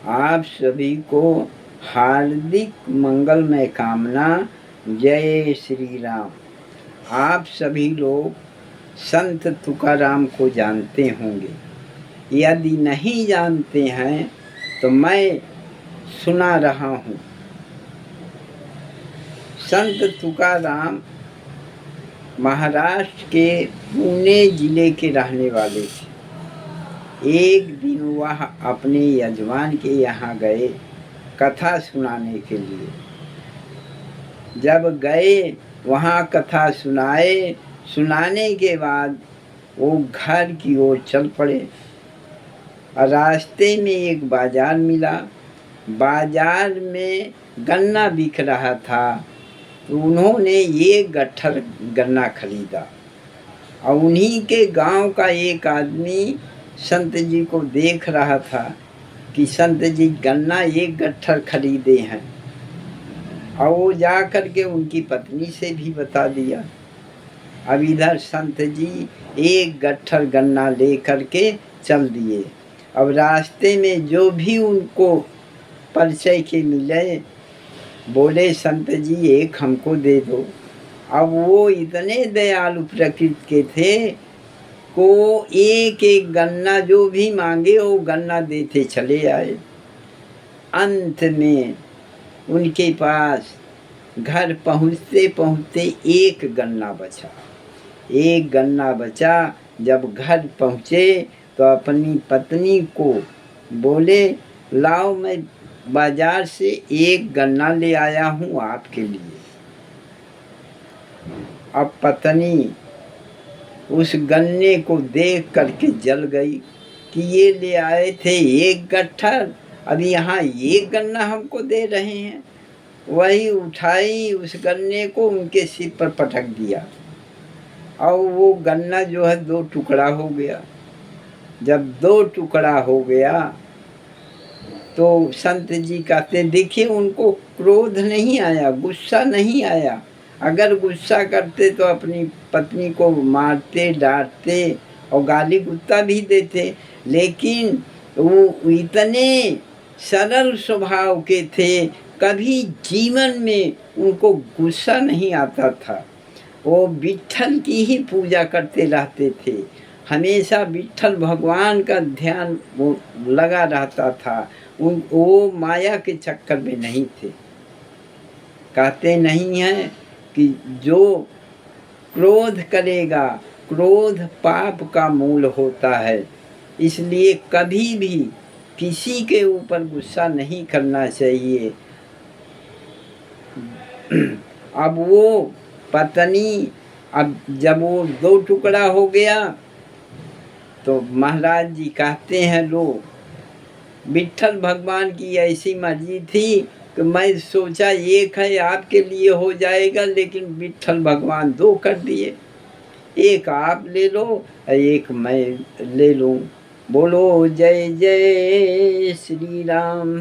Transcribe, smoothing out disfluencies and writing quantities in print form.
आप सभी को हार्दिक मंगलमय कामना। जय श्री राम। आप सभी लोग संत तुकाराम को जानते होंगे। यदि नहीं जानते हैं तो मैं सुना रहा हूँ। संत तुकाराम महाराष्ट्र के पुणे जिले के रहने वाले थे। एक दिन वह अपने यजमान के यहाँ गए कथा सुनाने के लिए। जब गए वहाँ कथा सुनाने के बाद वो घर की ओर चल पड़े। रास्ते में एक बाजार मिला। बाजार में गन्ना बिक रहा था तो उन्होंने एक गट्ठर गन्ना खरीदा और उन्हीं के गांव का एक आदमी संत जी को देख रहा था कि संत जी गन्ना एक गट्ठर खरीदे हैं, और वो जा कर के उनकी पत्नी से भी बता दिया। अब इधर संत जी एक गट्ठर गन्ना ले कर के चल दिए। अब रास्ते में जो भी उनको परिचय के मिले बोले संत जी एक हमको दे दो। अब वो इतने दयालु प्रकृति के थे को एक एक गन्ना जो भी मांगे वो गन्ना देते चले आए। अंत में उनके पास घर पहुँचते पहुँचते एक गन्ना बचा। एक गन्ना बचा। जब घर पहुँचे तो अपनी पत्नी को बोले लाओ मैं बाजार से एक गन्ना ले आया हूँ आपके लिए। अब पत्नी उस गन्ने को देख करके जल गई कि ये ले आए थे एक गट्ठर, अब यहाँ एक गन्ना हमको दे रहे हैं। वही उठाई उस गन्ने को उनके सिर पर पटक दिया और वो गन्ना जो है दो टुकड़ा हो गया। जब दो टुकड़ा हो गया तो संत जी कहते देखिए उनको क्रोध नहीं आया, गुस्सा नहीं आया। अगर गुस्सा करते तो अपनी पत्नी को मारते डांटते और गाली गुत्ता भी देते, लेकिन वो इतने सरल स्वभाव के थे, कभी जीवन में उनको गुस्सा नहीं आता था। वो विट्ठल की ही पूजा करते रहते थे। हमेशा विट्ठल भगवान का ध्यान वो लगा रहता था। वो माया के चक्कर में नहीं थे। कहते नहीं हैं कि जो क्रोध करेगा, क्रोध पाप का मूल होता है। इसलिए कभी भी किसी के ऊपर गुस्सा नहीं करना चाहिए। अब वो पत्नी, अब जब वो दो टुकड़ा हो गया तो महाराज जी कहते हैं लो विट्ठल भगवान की ऐसी मर्जी थी कि मैं सोचा एक है आपके लिए हो जाएगा, लेकिन विट्ठल भगवान दो कर दिए। एक आप ले लो एक मैं ले लूँ। बोलो जय जय श्री राम।